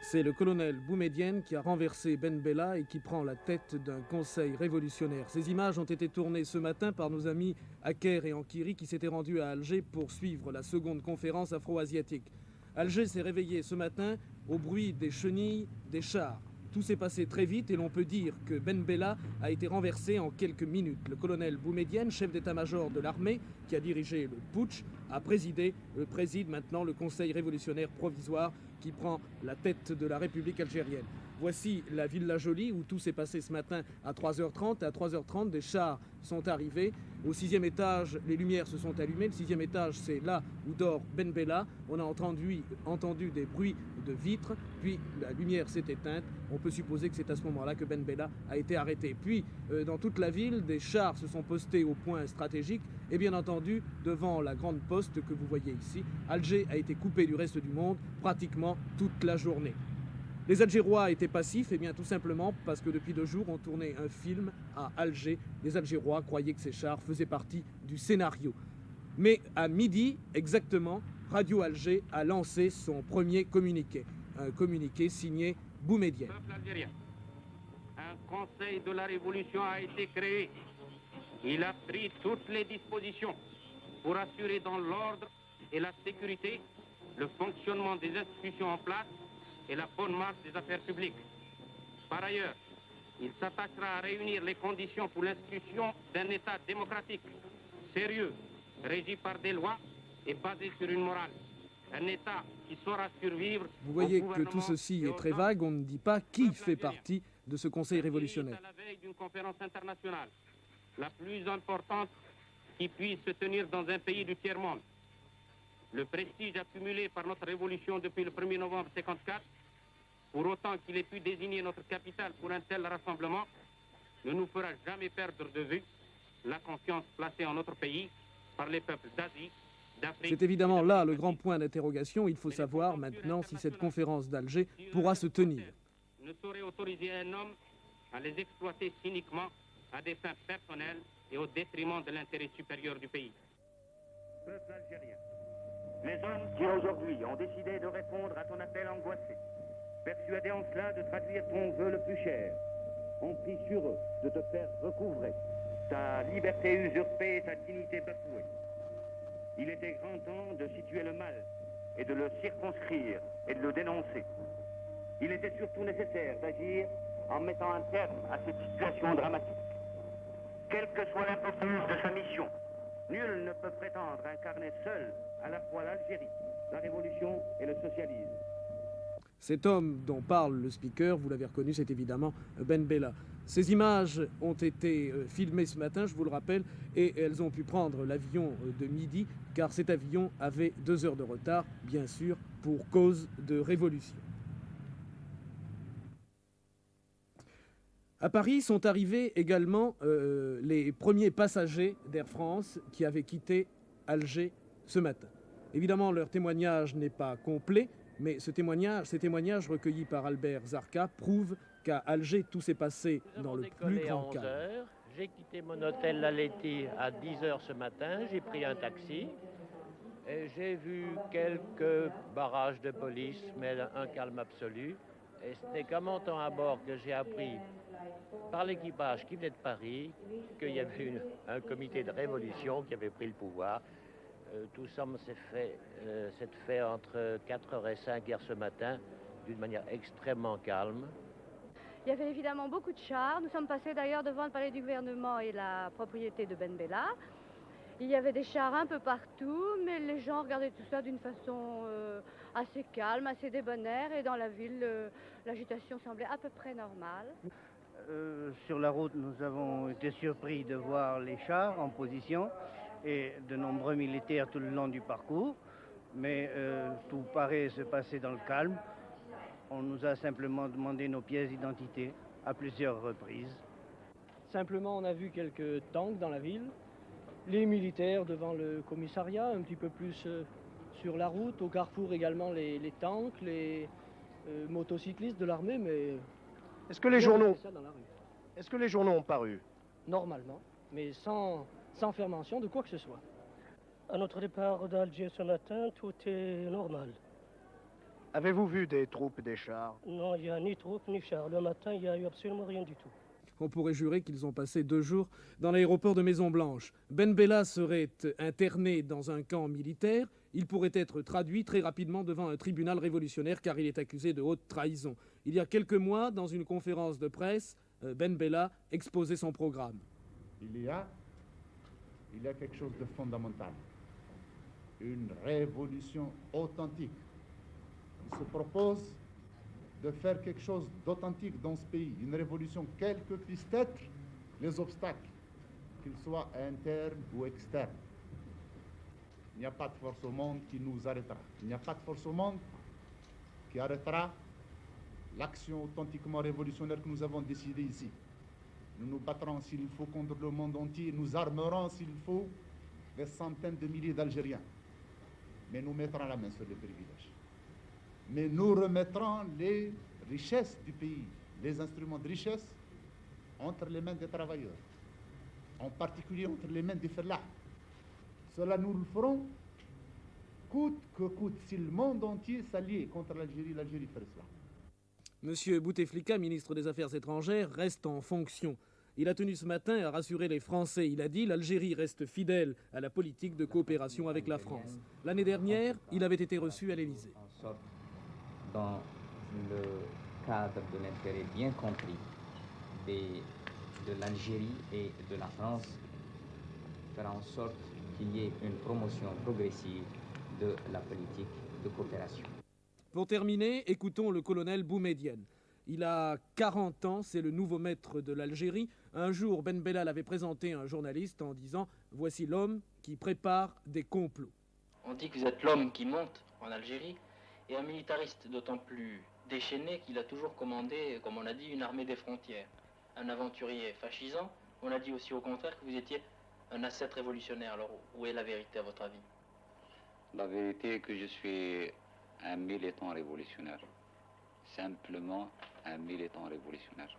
C'est le colonel Boumedienne qui a renversé Ben Bella et qui prend la tête d'un conseil révolutionnaire. Ces images ont été tournées ce matin par nos amis Aker et Ankiri qui s'étaient rendus à Alger pour suivre la seconde conférence afro-asiatique. Alger s'est réveillé ce matin au bruit des chenilles des chars. Tout s'est passé très vite et l'on peut dire que Ben Bella a été renversé en quelques minutes. Le colonel Boumedienne, chef d'état-major de l'armée, qui a dirigé le putsch, préside maintenant le Conseil révolutionnaire provisoire qui prend la tête de la République algérienne. Voici la Villa Jolie où tout s'est passé ce matin à 3h30. À 3h30, des chars sont arrivés. Au 6e étage, les lumières se sont allumées. Le 6e étage, c'est là où dort Ben Bella. On a entendu des bruits de vitres, puis la lumière s'est éteinte. On peut supposer que c'est à ce moment-là que Ben Bella a été arrêté. Puis, dans toute la ville, des chars se sont postés au point stratégique. Et bien entendu, devant la grande poste que vous voyez ici, Alger a été coupé du reste du monde pratiquement toute la journée. Les Algérois étaient passifs, et bien tout simplement parce que depuis 2 jours, on tournait un film à Alger. Les Algérois croyaient que ces chars faisaient partie du scénario. Mais à midi, exactement, Radio Alger a lancé son premier communiqué. Un communiqué signé Boumedienne. Peuple algérien, un conseil de la révolution a été créé. Il a pris toutes les dispositions pour assurer dans l'ordre et la sécurité le fonctionnement des institutions en place et la bonne marche des affaires publiques. Par ailleurs, il s'attachera à réunir les conditions pour l'institution d'un État démocratique, sérieux, régi par des lois et basé sur une morale. Un État qui saura survivre. Vous voyez que tout ceci est très vague, on ne dit pas qui fait partie de ce Conseil révolutionnaire. À la veille d'une conférence internationale, la plus importante qui puisse se tenir dans un pays du tiers-monde. Le prestige accumulé par notre révolution depuis le 1er novembre 1954, pour autant qu'il ait pu désigner notre capitale pour un tel rassemblement, ne nous fera jamais perdre de vue la confiance placée en notre pays par les peuples d'Asie, d'Afrique. C'est évidemment là le grand point d'interrogation. Il faut savoir maintenant si cette conférence d'Alger pourra se tenir. Ne saurait autoriser un homme à les exploiter cyniquement à des fins personnelles et au détriment de l'intérêt supérieur du pays. Peuple algérien, les hommes qui aujourd'hui ont décidé de répondre à ton appel angoissé, persuadés en cela de traduire ton vœu le plus cher, ont pris sur eux de te faire recouvrer ta liberté usurpée et ta dignité bafouée. Il était grand temps de situer le mal et de le circonscrire et de le dénoncer. Il était surtout nécessaire d'agir en mettant un terme à cette situation dramatique. Quelle que soit l'importance de sa mission, nul ne peut prétendre incarner seul à la fois l'Algérie, la révolution et le socialisme. Cet homme dont parle le speaker, vous l'avez reconnu, c'est évidemment Ben Bella. Ces images ont été filmées ce matin, je vous le rappelle, et elles ont pu prendre l'avion de midi, car cet avion avait 2 heures de retard, bien sûr, pour cause de révolution. À Paris sont arrivés également les premiers passagers d'Air France qui avaient quitté Alger ce matin. Évidemment, leur témoignage n'est pas complet, mais ces témoignages recueillis par Albert Zarka prouvent qu'à Alger, tout s'est passé dans le plus grand calme. J'ai quitté mon hôtel La Laitier à 10h ce matin, j'ai pris un taxi et j'ai vu quelques barrages de police, mais un calme absolu. Et ce n'est qu'en montant à bord que j'ai appris par l'équipage qui venait de Paris qu'il y avait un comité de révolution qui avait pris le pouvoir. Tout ça s'est fait entre 4h et 5h ce matin, d'une manière extrêmement calme. Il y avait évidemment beaucoup de chars. Nous sommes passés d'ailleurs devant le palais du gouvernement et la propriété de Ben Bella. Il y avait des chars un peu partout, mais les gens regardaient tout ça d'une façon assez calme, assez débonnaire. Et dans la ville, l'agitation semblait à peu près normale. Sur la route, nous avons été surpris de voir les chars en position et de nombreux militaires tout le long du parcours, mais tout paraît se passer dans le calme. On nous a simplement demandé nos pièces d'identité à plusieurs reprises. Simplement, on a vu quelques tanks dans la ville, les militaires devant le commissariat, un petit peu plus sur la route, au carrefour également les tanks, les motocyclistes de l'armée, mais... Est-ce que les journaux ont paru? Normalement, mais sans faire mention de quoi que ce soit. À notre départ d'Alger ce matin, tout est normal. Avez-vous vu des troupes et des chars? Non, il n'y a ni troupes ni chars. Le matin, il n'y a eu absolument rien du tout. On pourrait jurer qu'ils ont passé 2 jours dans l'aéroport de Maison-Blanche. Ben Bella serait interné dans un camp militaire. Il pourrait être traduit très rapidement devant un tribunal révolutionnaire car il est accusé de haute trahison. Il y a quelques mois, dans une conférence de presse, Ben Bella exposait son programme. Il y a quelque chose de fondamental. Une révolution authentique. Il se propose de faire quelque chose d'authentique dans ce pays, une révolution, quels que puissent être les obstacles, qu'ils soient internes ou externes. Il n'y a pas de force au monde qui nous arrêtera. Il n'y a pas de force au monde qui arrêtera l'action authentiquement révolutionnaire que nous avons décidée ici. Nous nous battrons s'il faut contre le monde entier, nous armerons s'il faut des centaines de milliers d'Algériens. Mais nous mettrons la main sur les privilèges. Mais nous remettrons les richesses du pays, les instruments de richesse, entre les mains des travailleurs, en particulier entre les mains des fellahs. Cela nous le ferons, coûte que coûte. Si le monde entier s'alliait contre l'Algérie, l'Algérie ferait cela. Monsieur Bouteflika, ministre des Affaires étrangères, reste en fonction. Il a tenu ce matin à rassurer les Français. Il a dit l'Algérie reste fidèle à la politique de coopération avec la France. L'année dernière, il avait été reçu à l'Élysée. Dans le cadre de l'intérêt bien compris de l'Algérie et de la France, faire en sorte qu'il y ait une promotion progressive de la politique de coopération. Pour terminer, écoutons le colonel Boumedienne. Il a 40 ans, c'est le nouveau maître de l'Algérie. Un jour, Ben Bella l'avait présenté à un journaliste en disant « Voici l'homme qui prépare des complots ». On dit que vous êtes l'homme qui monte en Algérie et un militariste d'autant plus déchaîné qu'il a toujours commandé, comme on a dit, une armée des frontières. Un aventurier fascisant, on a dit aussi au contraire que vous étiez un ascète révolutionnaire. Alors où est la vérité à votre avis? La vérité est que je suis un militant révolutionnaire. Simplement un militant révolutionnaire.